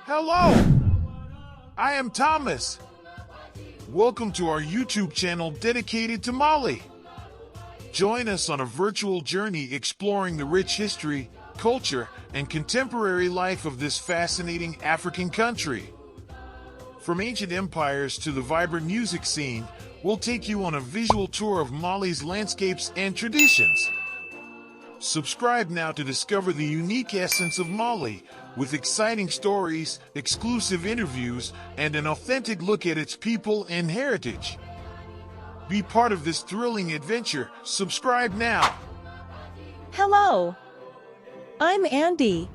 Hello, I am Thomas. Welcome to our YouTube channel dedicated to Mali. Join us on a virtual journey exploring the rich history, culture, and contemporary life of this fascinating African country. From ancient empires to the vibrant music scene, we'll take you on a visual tour of Mali's landscapes and traditions. Subscribe now to discover the unique essence of Mali, with exciting stories, exclusive interviews, and an authentic look at its people and heritage. Be part of this thrilling adventure. Subscribe now. Hello, I'm Andy,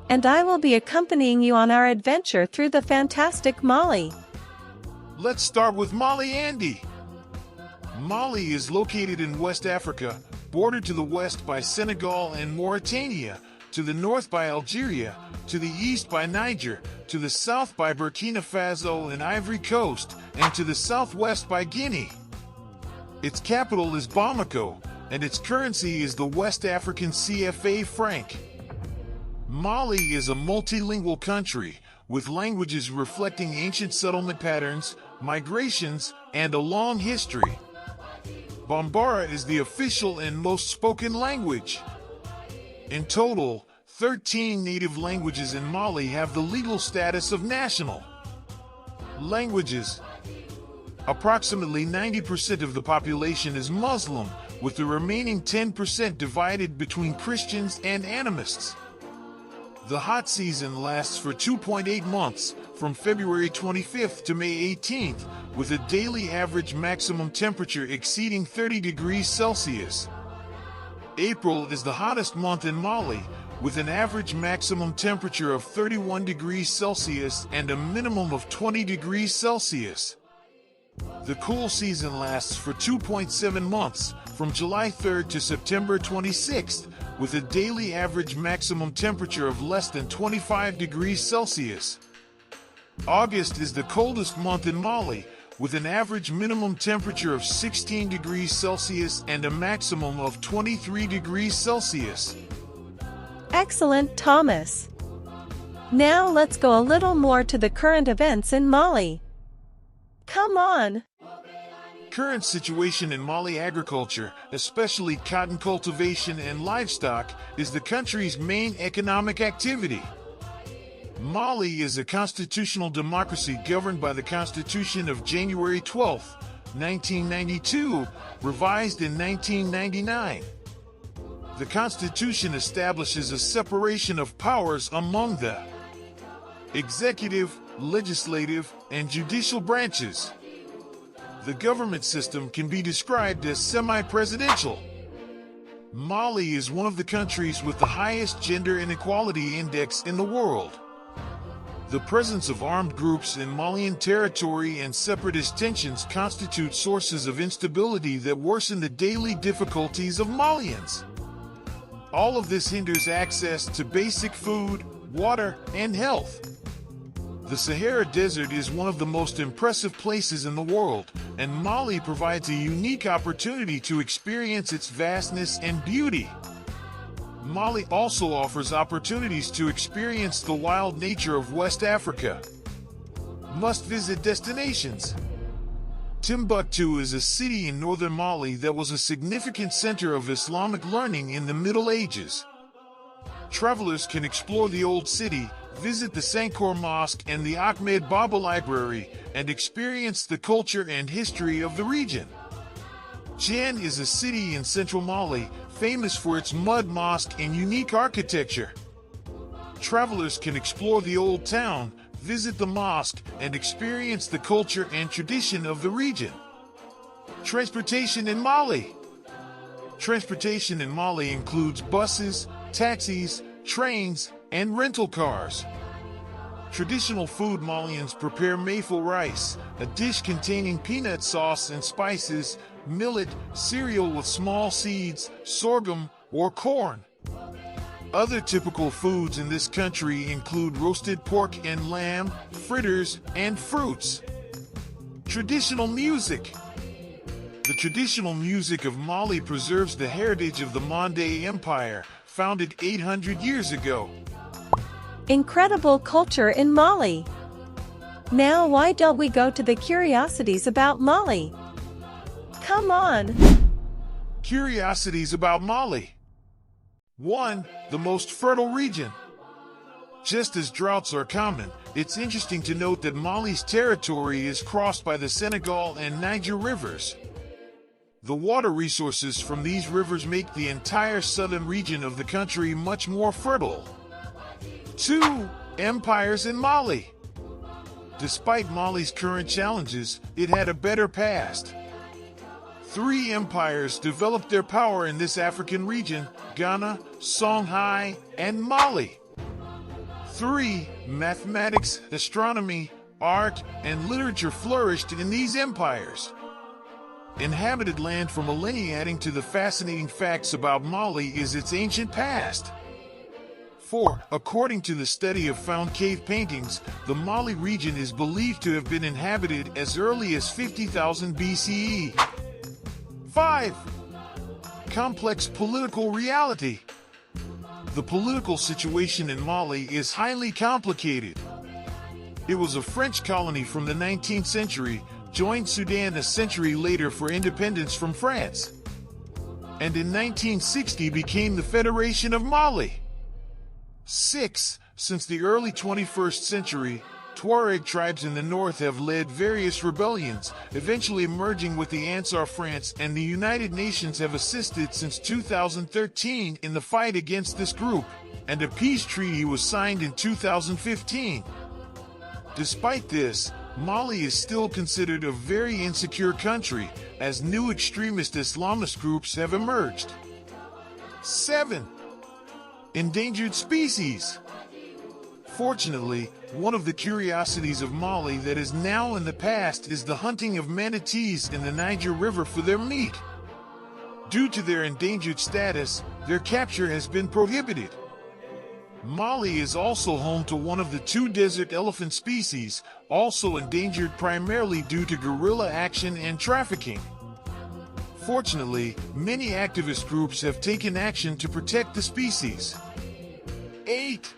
and I will be accompanying you on our adventure through the fantastic Mali. Let's start with Mali, Andy. Mali is located in West Africa, bordered to the west by Senegal and Mauritania, to the north by Algeria, to the east by Niger, to the south by Burkina Faso and Ivory Coast, and to the southwest by Guinea. Its capital is Bamako, and its currency is the West African CFA franc. Mali is a multilingual country, with languages reflecting ancient settlement patterns, migrations, and a long history. Bambara is the official and most spoken language. In total, 13 native languages in Mali have the legal status of national languages. Approximately 90% of the population is Muslim, with the remaining 10% divided between Christians and animists. The hot season lasts for 2.8 months, from February 25th to May 18th, with a daily average maximum temperature exceeding 30 degrees Celsius. April is the hottest month in Mali, with an average maximum temperature of 31 degrees Celsius and a minimum of 20 degrees Celsius. The cool season lasts for 2.7 months, from July 3rd to September 26th, with a daily average maximum temperature of less than 25 degrees Celsius. August is the coldest month in Mali, with an average minimum temperature of 16 degrees Celsius and a maximum of 23 degrees Celsius. Excellent, Thomas. Now let's go a little more to the current events in Mali. Come on! Current situation in Mali agriculture, especially cotton cultivation and livestock, is the country's main economic activity. Mali is a constitutional democracy governed by the Constitution of January 12, 1992, revised in 1999. The Constitution establishes a separation of powers among the executive, legislative, and judicial branches. The government system can be described as semi-presidential. Mali is one of the countries with the highest gender inequality index in the world. The presence of armed groups in Malian territory and separatist tensions constitute sources of instability that worsen the daily difficulties of Malians. All of this hinders access to basic food, water, and health. The Sahara Desert is one of the most impressive places in the world, and Mali provides a unique opportunity to experience its vastness and beauty. Mali also offers opportunities to experience the wild nature of West Africa. Must-visit destinations. Timbuktu is a city in northern Mali that was a significant center of Islamic learning in the Middle Ages. Travelers can explore the old city, visit the Sankor Mosque and the Ahmed Baba Library, and experience the culture and history of the region. Djenné is a city in central Mali, famous for its mud mosque and unique architecture. Travelers can explore the old town, visit the mosque, and experience the culture and tradition of the region. Transportation in Mali. Transportation in Mali includes buses, taxis, trains, and rental cars. Traditional food: Malians prepare mayful rice, a dish containing peanut sauce and spices, millet, cereal with small seeds, sorghum, or corn. Other typical foods in this country include roasted pork and lamb, fritters, and fruits. Traditional music. The traditional music of Mali preserves the heritage of the Mande Empire, founded 800 years ago. Incredible culture in Mali. Now why don't we go to the curiosities about Mali? Come on! Curiosities about Mali. 1. The most fertile region. Just as droughts are common, it's interesting to note that Mali's territory is crossed by the Senegal and Niger rivers. The water resources from these rivers make the entire southern region of the country much more fertile. 2. Empires in Mali. Despite Mali's current challenges, it had a better past. 3 empires developed their power in this African region: Ghana, Songhai, and Mali. 3. Mathematics, astronomy, art, and literature flourished in these empires. Inhabited land for millennia. Adding to the fascinating facts about Mali is its ancient past. 4. According to the study of found cave paintings, the Mali region is believed to have been inhabited as early as 50,000 BCE. 5. Complex political reality. The political situation in Mali is highly complicated. It was a French colony from the 19th century, joined Sudan a century later for independence from France, and in 1960 became the Federation of Mali. 6. Since the early 21st century, Tuareg tribes in the north have led various rebellions, eventually merging with the Ansar France, and the United Nations have assisted since 2013 in the fight against this group, and a peace treaty was signed in 2015. Despite this, Mali is still considered a very insecure country, as new extremist Islamist groups have emerged. 7. Endangered species. Fortunately, one of the curiosities of Mali that is now in the past is the hunting of manatees in the Niger River for their meat. Due to their endangered status, their capture has been prohibited. Mali is also home to one of the 2 desert elephant species, also endangered primarily due to guerrilla action and trafficking. Fortunately, many activist groups have taken action to protect the species. 8.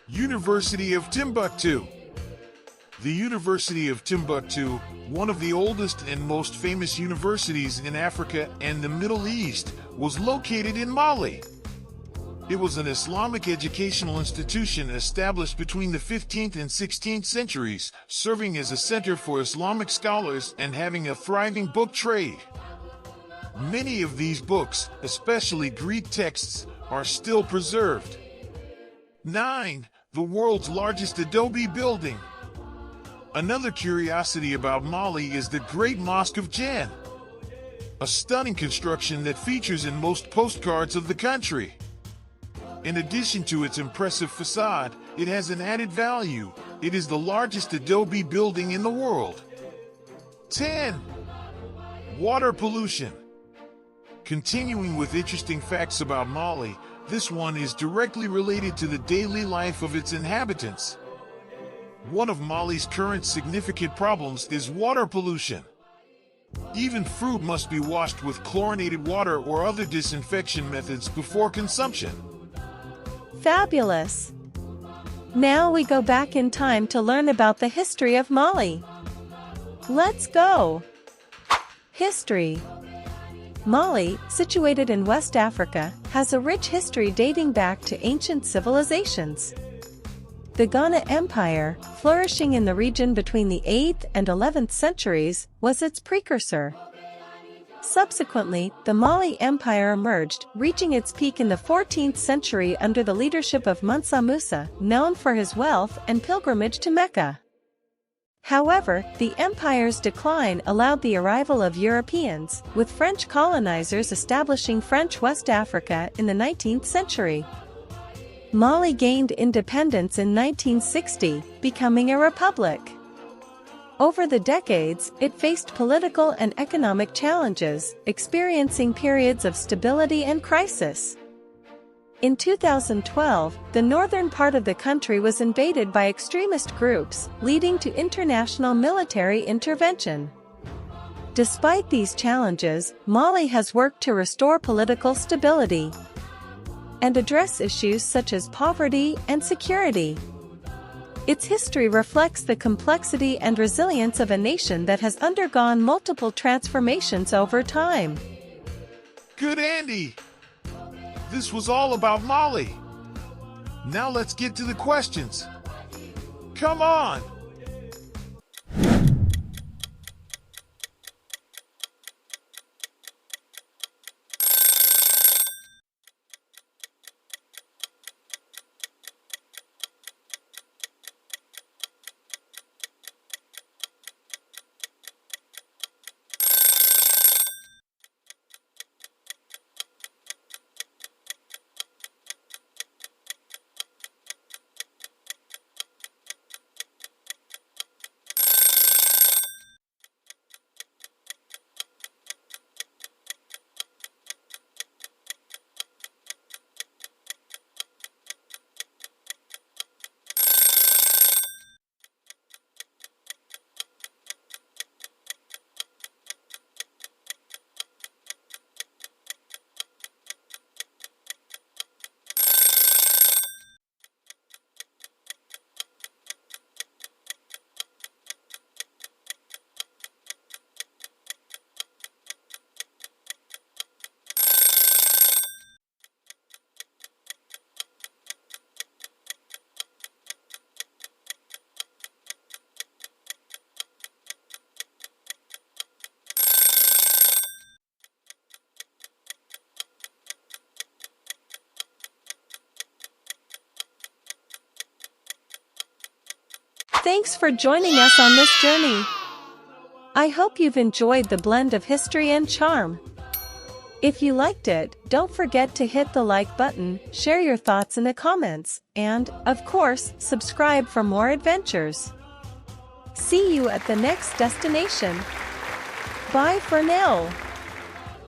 University of Timbuktu. The University of Timbuktu, one of the oldest and most famous universities in Africa and the Middle East, was located in Mali. It was an Islamic educational institution established between the 15th and 16th centuries, serving as a center for Islamic scholars and having a thriving book trade. Many of these books, especially Greek texts, are still preserved. 9. The world's largest adobe building. Another curiosity about Mali is the Great Mosque of Djenné, a stunning construction that features in most postcards of the country. In addition to its impressive facade, it has an added value. It is the largest adobe building in the world. 10. Water pollution. Continuing with interesting facts about Mali, this one is directly related to the daily life of its inhabitants. One of Mali's current significant problems is water pollution. Even fruit must be washed with chlorinated water or other disinfection methods before consumption. Fabulous! Now we go back in time to learn about the history of Mali. Let's go! History. Mali, situated in West Africa, has a rich history dating back to ancient civilizations. The Ghana Empire, flourishing in the region between the 8th and 11th centuries, was its precursor. Subsequently, the Mali Empire emerged, reaching its peak in the 14th century under the leadership of Mansa Musa, known for his wealth and pilgrimage to Mecca. However, the empire's decline allowed the arrival of Europeans, with French colonizers establishing French West Africa in the 19th century. Mali gained independence in 1960, becoming a republic. Over the decades, it faced political and economic challenges, experiencing periods of stability and crisis. In 2012, the northern part of the country was invaded by extremist groups, leading to international military intervention. Despite these challenges, Mali has worked to restore political stability. and address issues such as poverty and security. Its history reflects the complexity and resilience of a nation that has undergone multiple transformations over time. Good, Andy! This was all about Mali. Now let's get to the questions. Come on! Thanks for joining us on this journey. I hope you've enjoyed the blend of history and charm. If you liked it, don't forget to hit the like button, share your thoughts in the comments, and, of course, subscribe for more adventures. See you at the next destination. Bye for now.